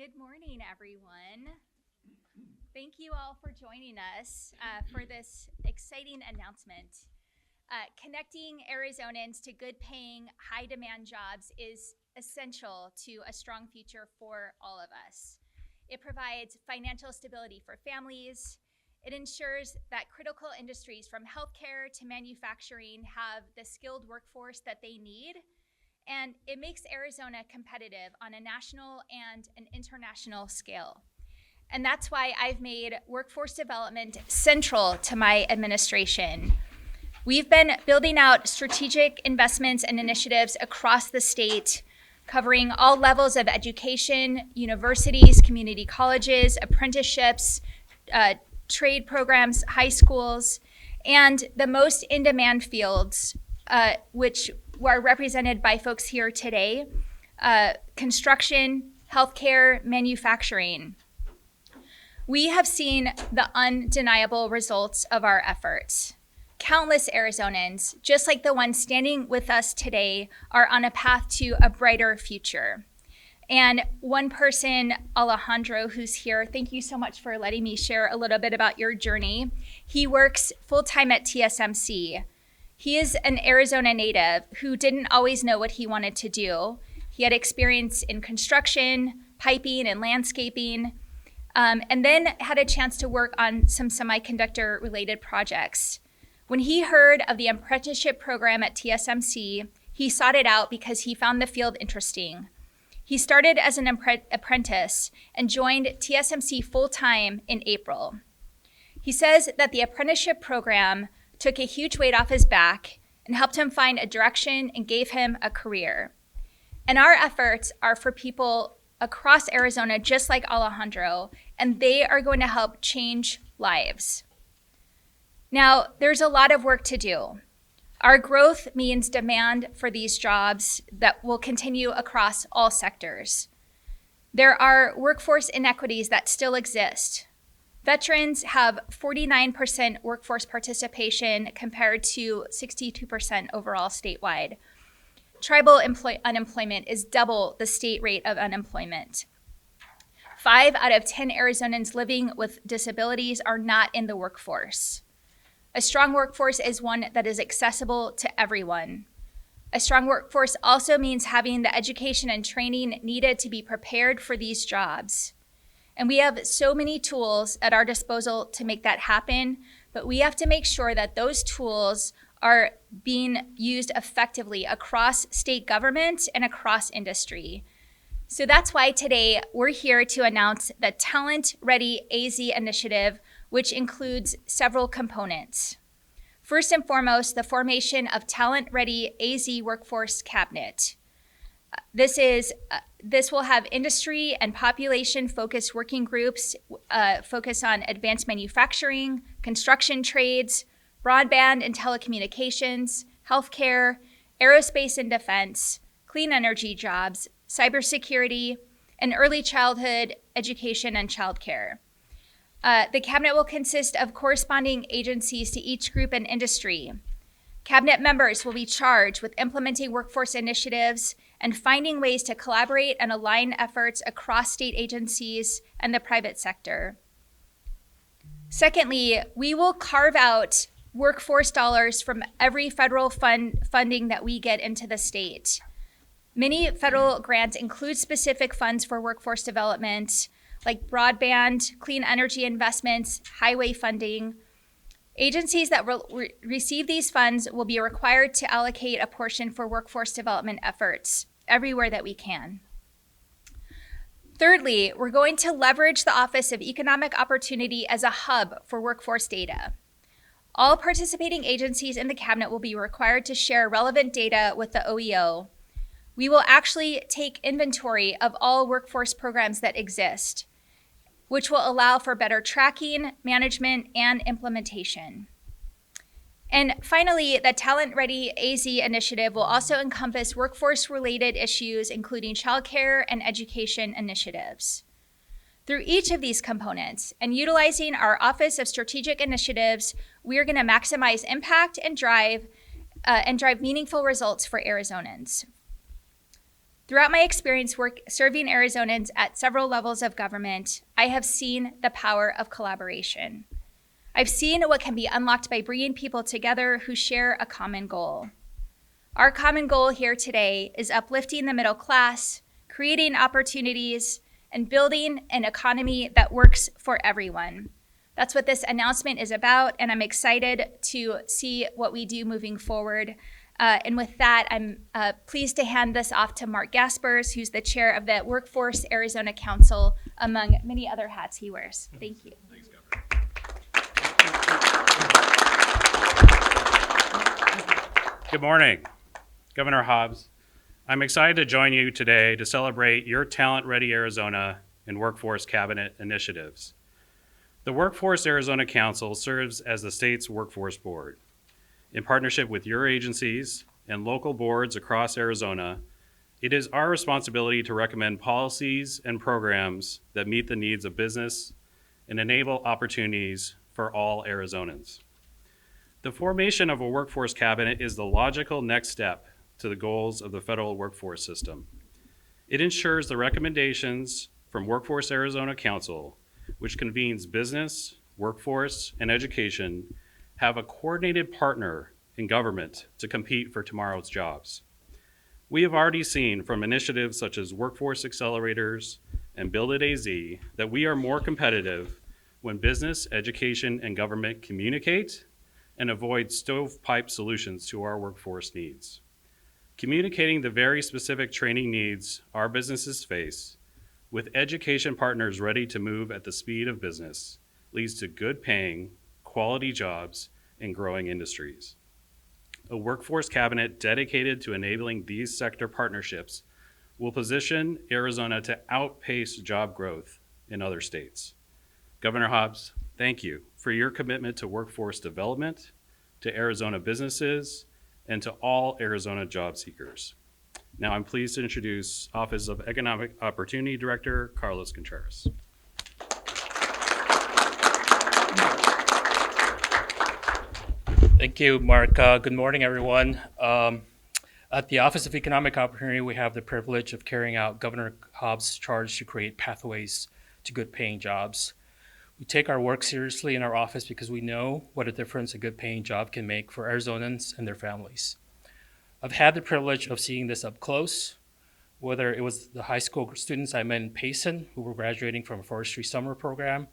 Good morning, everyone. Thank you all for joining us for this exciting announcement. Connecting Arizonans to good paying, high demand jobs is essential to a strong future for all of us. It provides financial stability for families. It ensures that critical industries from healthcare to manufacturing have the skilled workforce that they need. And it makes Arizona competitive on a national and an international scale. And that's why I've made workforce development central to my administration. We've been building out strategic investments and initiatives across the state, covering all levels of education, universities, community colleges, apprenticeships, trade programs, high schools, and the most in-demand fields, which are represented by folks here today: construction, healthcare, manufacturing. We have seen the undeniable results of our efforts. Countless Arizonans, just like the ones standing with us today, are on a path to a brighter future. And one person, Alejandro, who's here, thank you so much for letting me share a little bit about your journey. He works full-time at TSMC. He is an Arizona native who didn't always know what he wanted to do. He had experience in construction, piping, and landscaping, and then had a chance to work on some semiconductor-related projects. When he heard of the apprenticeship program at TSMC, he sought it out because he found the field interesting. He started as an apprentice and joined TSMC full-time in April. He says that the apprenticeship program took a huge weight off his back and helped him find a direction and gave him a career. And our efforts are for people across Arizona, just like Alejandro, and they are going to help change lives. Now, there's a lot of work to do. Our growth means demand for these jobs that will continue across all sectors. There are workforce inequities that still exist. Veterans have 49% workforce participation compared to 62% overall statewide. Tribal unemployment is double the state rate of unemployment. 5 out of 10 Arizonans living with disabilities are not in the workforce. A strong workforce is one that is accessible to everyone. A strong workforce also means having the education and training needed to be prepared for these jobs. And we have so many tools at our disposal to make that happen, but we have to make sure that those tools are being used effectively across state government and across industry. So that's why today we're here to announce the Talent Ready AZ initiative, which includes several components. First and foremost, the formation of Talent Ready AZ Workforce Cabinet. This will have industry and population-focused working groups focus on advanced manufacturing, construction trades, broadband and telecommunications, healthcare, aerospace and defense, clean energy jobs, cybersecurity, and early childhood education and childcare. The cabinet will consist of corresponding agencies to each group and industry. Cabinet members will be charged with implementing workforce initiatives and finding ways to collaborate and align efforts across state agencies and the private sector. Secondly, we will carve out workforce dollars from every federal funding that we get into the state. Many federal grants include specific funds for workforce development, like broadband, clean energy investments, highway funding. Agencies that will receive these funds will be required to allocate a portion for workforce development efforts everywhere that we can. Thirdly, we're going to leverage the Office of Economic Opportunity as a hub for workforce data. All participating agencies in the cabinet will be required to share relevant data with the OEO. We will actually take inventory of all workforce programs that exist, which will allow for better tracking, management, and implementation. And finally, the Talent Ready AZ initiative will also encompass workforce-related issues, including childcare and education initiatives. Through each of these components and utilizing our Office of Strategic Initiatives, we are going to maximize impact and drive meaningful results for Arizonans. Throughout my experience serving Arizonans at several levels of government, I have seen the power of collaboration. I've seen what can be unlocked by bringing people together who share a common goal. Our common goal here today is uplifting the middle class, creating opportunities, and building an economy that works for everyone. That's what this announcement is about, and I'm excited to see what we do moving forward. And with that, I'm pleased to hand this off to Mark Gaspers, who's the chair of the Workforce Arizona Council, among many other hats he wears. Thank you. Thanks, Governor. Good morning, Governor Hobbs. I'm excited to join you today to celebrate your Talent Ready Arizona and Workforce Cabinet initiatives. The Workforce Arizona Council serves as the state's workforce board. In partnership with your agencies and local boards across Arizona, it is our responsibility to recommend policies and programs that meet the needs of business and enable opportunities for all Arizonans. The formation of a workforce cabinet is the logical next step to the goals of the federal workforce system. It ensures the recommendations from Workforce Arizona Council, which convenes business, workforce, and education, have a coordinated partner in government to compete for tomorrow's jobs. We have already seen from initiatives such as Workforce Accelerators and Build It AZ that we are more competitive when business, education, and government communicate and avoid stovepipe solutions to our workforce needs. Communicating the very specific training needs our businesses face with education partners ready to move at the speed of business leads to good paying, quality jobs in growing industries. A workforce cabinet dedicated to enabling these sector partnerships will position Arizona to outpace job growth in other states. Governor Hobbs, thank you for your commitment to workforce development, to Arizona businesses, and to all Arizona job seekers. Now I'm pleased to introduce Office of Economic Opportunity Director, Carlos Contreras. Thank you, Mark. Good morning, everyone. At the Office of Economic Opportunity, we have the privilege of carrying out Governor Hobbs' charge to create pathways to good paying jobs. We take our work seriously in our office because we know what a difference a good paying job can make for Arizonans and their families. I've had the privilege of seeing this up close, whether it was the high school students I met in Payson who were graduating from a forestry summer program,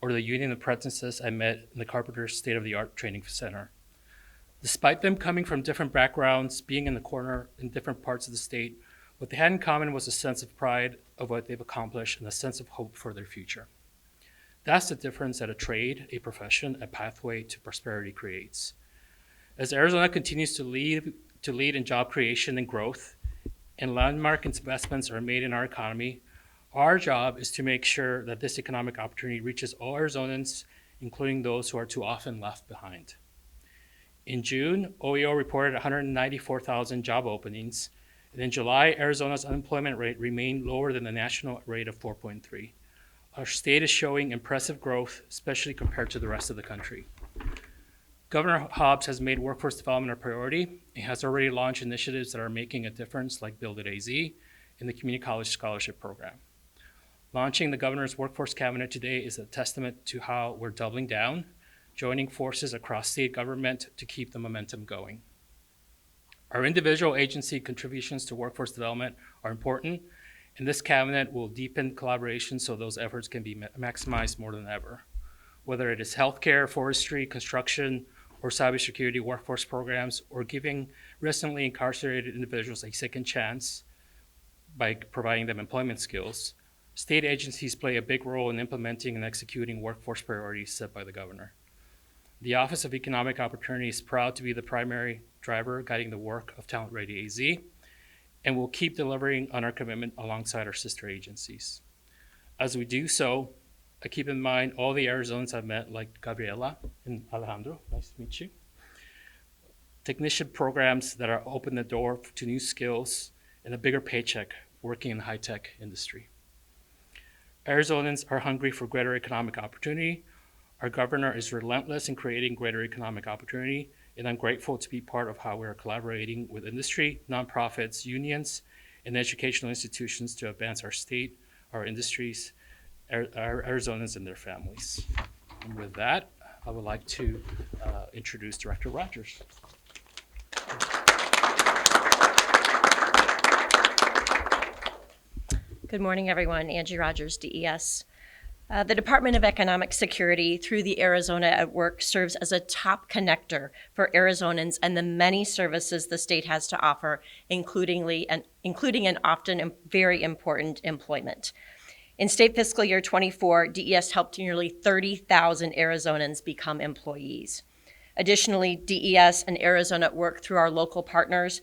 or the union apprentices I met in the Carpenter's State-of-the-Art Training Center. Despite them coming from different backgrounds, being in the corner in different parts of the state, what they had in common was a sense of pride of what they've accomplished and a sense of hope for their future. That's the difference that a trade, a profession, a pathway to prosperity creates. As Arizona continues to lead in job creation and growth, and landmark investments are made in our economy, our job is to make sure that this economic opportunity reaches all Arizonans, including those who are too often left behind. In June, OEO reported 194,000 job openings, and in July, Arizona's unemployment rate remained lower than the national rate of 4.3. Our state is showing impressive growth, especially compared to the rest of the country. Governor Hobbs has made workforce development a priority and has already launched initiatives that are making a difference, like Build It AZ and the Community College Scholarship Program. Launching the Governor's Workforce Cabinet today is a testament to how we're doubling down, joining forces across state government to keep the momentum going. Our individual agency contributions to workforce development are important, and this cabinet will deepen collaboration so those efforts can be maximized more than ever. Whether it is healthcare, forestry, construction, or cybersecurity workforce programs, or giving recently incarcerated individuals a second chance by providing them employment skills, state agencies play a big role in implementing and executing workforce priorities set by the governor. The Office of Economic Opportunity is proud to be the primary driver guiding the work of Talent Ready AZ, and will keep delivering on our commitment alongside our sister agencies. As we do so, I keep in mind all the Arizonans I've met, like Gabriela and Alejandro, nice to meet you. Technician programs that are open the door to new skills and a bigger paycheck working in the high-tech industry. Arizonans are hungry for greater economic opportunity. Our governor is relentless in creating greater economic opportunity, and I'm grateful to be part of how we are collaborating with industry, nonprofits, unions, and educational institutions to advance our state, our industries, our Arizonans and their families. And with that, I would like to introduce Director Rogers. Good morning, everyone. Angie Rogers, DES. The Department of Economic Security, through the Arizona at Work, serves as a top connector for Arizonans and the many services the state has to offer, including and often very important employment. In state fiscal year 24, DES helped nearly 30,000 Arizonans become employees. Additionally, DES and Arizona at Work, through our local partners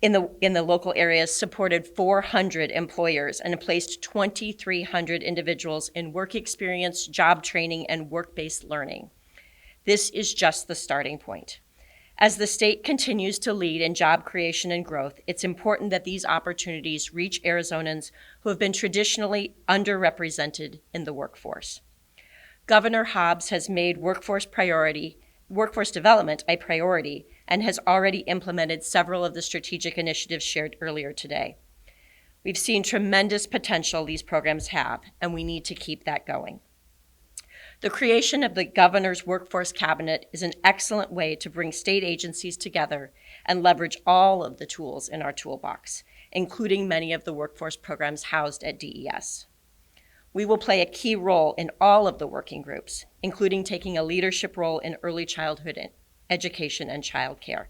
in the local areas, supported 400 employers and placed 2,300 individuals in work experience, job training, and work-based learning. This is just the starting point. As the state continues to lead in job creation and growth, it's important that these opportunities reach Arizonans who have been traditionally underrepresented in the workforce. Governor Hobbs has made workforce development a priority and has already implemented several of the strategic initiatives shared earlier today. We've seen tremendous potential these programs have, and we need to keep that going. The creation of the Governor's Workforce Cabinet is an excellent way to bring state agencies together and leverage all of the tools in our toolbox, including many of the workforce programs housed at DES. We will play a key role in all of the working groups, including taking a leadership role in early childhood education and childcare.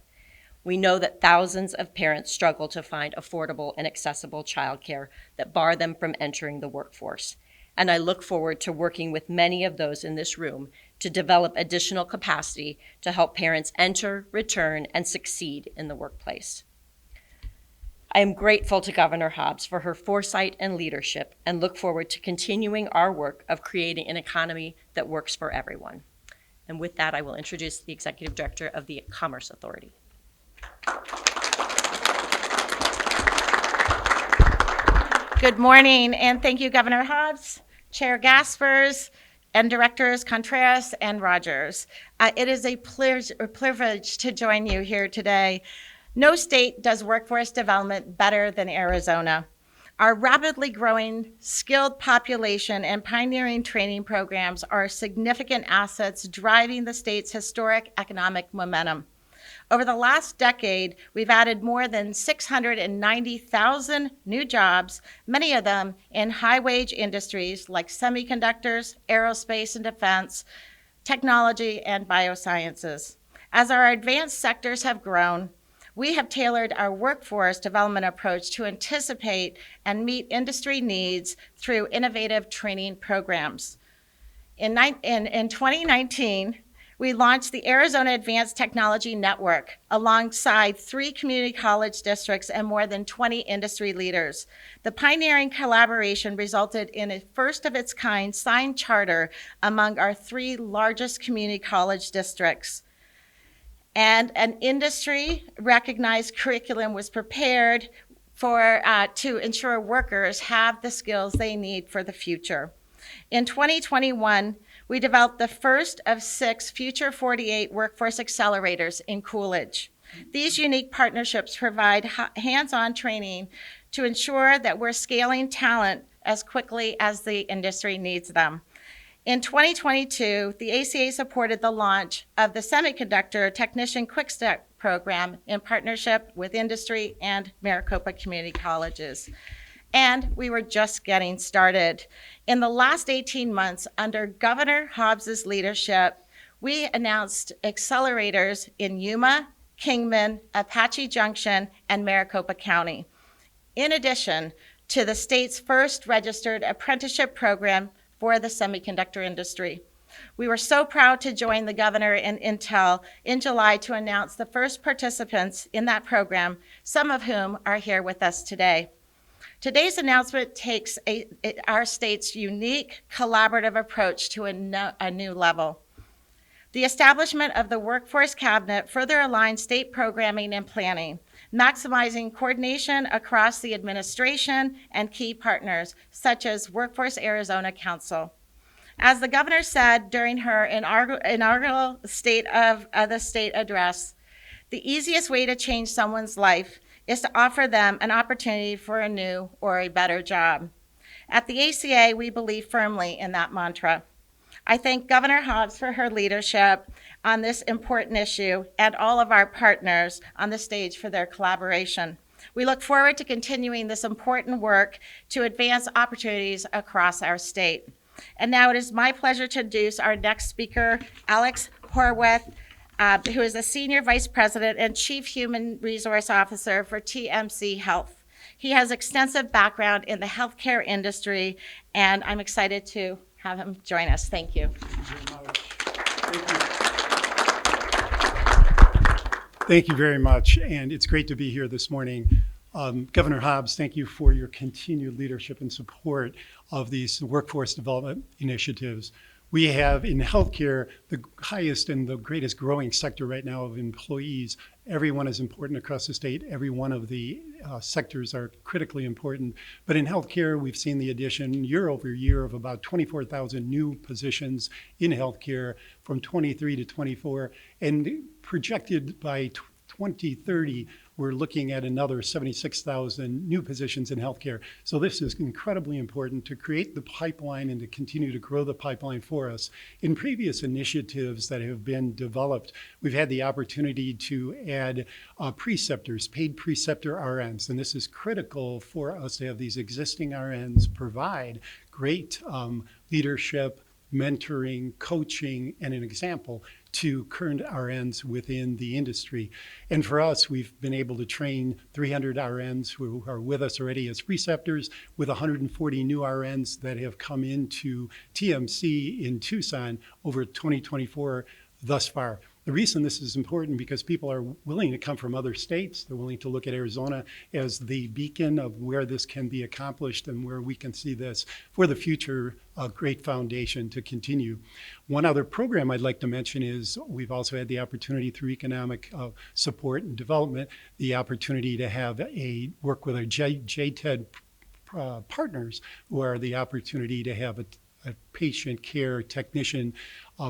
We know that thousands of parents struggle to find affordable and accessible childcare that bar them from entering the workforce. And I look forward to working with many of those in this room to develop additional capacity to help parents enter, return, and succeed in the workplace. I am grateful to Governor Hobbs for her foresight and leadership and look forward to continuing our work of creating an economy that works for everyone. And with that, I will introduce the Executive Director of the Commerce Authority. Good morning, and thank you, Governor Hobbs, Chair Gaspers, and Directors Contreras and Rogers. It is a privilege to join you here today. No state does workforce development better than Arizona. Our rapidly growing skilled population and pioneering training programs are significant assets driving the state's historic economic momentum. Over the last decade, we've added more than 690,000 new jobs, many of them in high-wage industries like semiconductors, aerospace and defense, technology, and biosciences. As our advanced sectors have grown, we have tailored our workforce development approach to anticipate and meet industry needs through innovative training programs. In 2019, we launched the Arizona Advanced Technology Network alongside 3 community college districts and more than 20 industry leaders. The pioneering collaboration resulted in a first-of-its-kind signed charter among our 3 largest community college districts. And an industry-recognized curriculum was prepared to ensure workers have the skills they need for the future. In 2021, we developed the first of 6 Future 48 workforce accelerators in Coolidge. These unique partnerships provide hands-on training to ensure that we're scaling talent as quickly as the industry needs them. In 2022, the ACA supported the launch of the Semiconductor Technician Quick Start program in partnership with industry and Maricopa Community Colleges. And we were just getting started. In the last 18 months, under Governor Hobbs's leadership, we announced accelerators in Yuma, Kingman, Apache Junction, and Maricopa County, in addition to the state's first registered apprenticeship program for the semiconductor industry. We were so proud to join the governor and Intel in July to announce the first participants in that program, some of whom are here with us today. Today's announcement takes our state's unique collaborative approach to a new level. The establishment of the Workforce Cabinet further aligns state programming and planning, maximizing coordination across the administration and key partners, such as Workforce Arizona Council. As the governor said during her inaugural State of the State address, the easiest way to change someone's life is to offer them an opportunity for a new or a better job. At the ACA, we believe firmly in that mantra. I thank Governor Hobbs for her leadership on this important issue and all of our partners on the stage for their collaboration. We look forward to continuing this important work to advance opportunities across our state. And now it is my pleasure to introduce our next speaker, Alex Horwath, who is the Senior Vice President and Chief Human Resource Officer for TMC Health. He has extensive background in the healthcare industry, and I'm excited to have him join us. Thank you. Thank you very much, and it's great to be here this morning. Governor Hobbs, thank you for your continued leadership and support of these workforce development initiatives. We have in healthcare the highest and the greatest growing sector right now of employees. Everyone is important across the state. Every one of the sectors are critically important. But in healthcare, we've seen the addition year over year of about 24,000 new positions in healthcare from 23 to 24, and projected by 2030, we're looking at another 76,000 new positions in healthcare. So this is incredibly important to create the pipeline and to continue to grow the pipeline for us. In previous initiatives that have been developed, we've had the opportunity to add preceptors, paid preceptor RNs, and this is critical for us to have these existing RNs provide great leadership, mentoring, coaching, and an example to current RNs within the industry. And for us, we've been able to train 300 RNs who are with us already as preceptors, with 140 new RNs that have come into TMC in Tucson over 2024 thus far. The reason this is important because people are willing to come from other states. They're willing to look at Arizona as the beacon of where this can be accomplished and where we can see this for the future, a great foundation to continue. One other program I'd like to mention is we've also had the opportunity through economic support and development, the opportunity to have work with our JTED partners who are the opportunity to have a patient care technician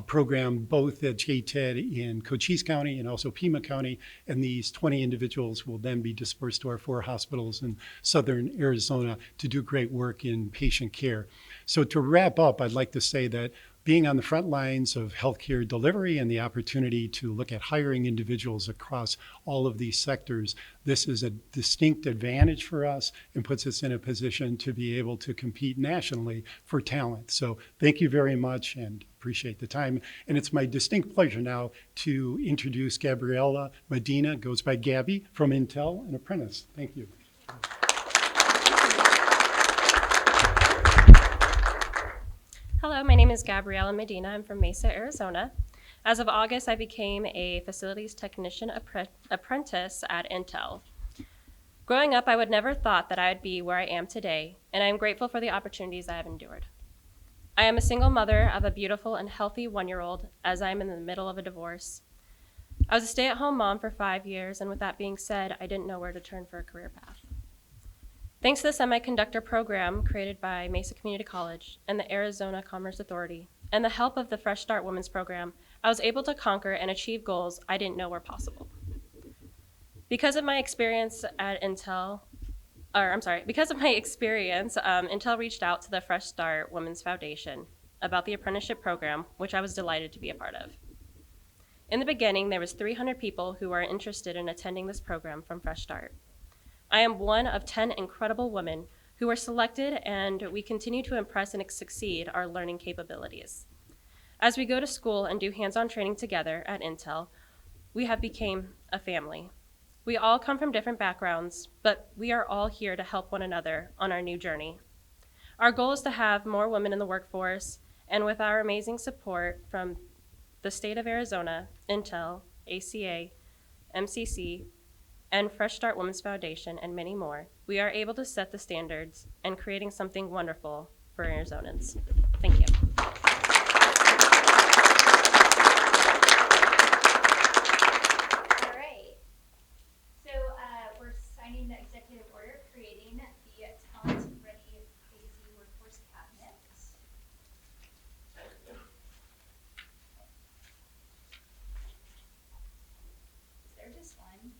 program both at JTED in Cochise County and also Pima County, and these 20 individuals will then be dispersed to our 4 hospitals in southern Arizona to do great work in patient care. So to wrap up, I'd like to say that being on the front lines of healthcare delivery and the opportunity to look at hiring individuals across all of these sectors, this is a distinct advantage for us and puts us in a position to be able to compete nationally for talent. So thank you very much and appreciate the time. And it's my distinct pleasure now to introduce Gabriela Medina, goes by Gabby, from Intel, an apprentice. Thank you. Hello, my name is Gabriela Medina. I'm from Mesa, Arizona. As of August, I became a facilities technician apprentice at Intel. Growing up, I would never thought that I would be where I am today, and I am grateful for the opportunities I have endured. I am a single mother of a beautiful and healthy 1-year-old, as I am in the middle of a divorce. I was a stay-at-home mom for 5 years, and with that being said, I didn't know where to turn for a career path. Thanks to the semiconductor program created by Mesa Community College and the Arizona Commerce Authority, and the help of the Fresh Start Women's Program, I was able to conquer and achieve goals I didn't know were possible. Because of my experience, Intel reached out to the Fresh Start Women's Foundation about the apprenticeship program, which I was delighted to be a part of. In the beginning, there was 300 people who were interested in attending this program from Fresh Start. I am one of 10 incredible women who were selected, and we continue to impress and succeed our learning capabilities. As we go to school and do hands-on training together at Intel, we have become a family. We all come from different backgrounds, but we are all here to help one another on our new journey. Our goal is to have more women in the workforce, and with our amazing support from the state of Arizona, Intel, ACA, MCC, and Fresh Start Women's Foundation, and many more, we are able to set the standards and creating something wonderful for Arizonans. Thank you. All right. So we're signing the executive order creating the Talent Ready AZ Workforce Cabinet. Is there just one?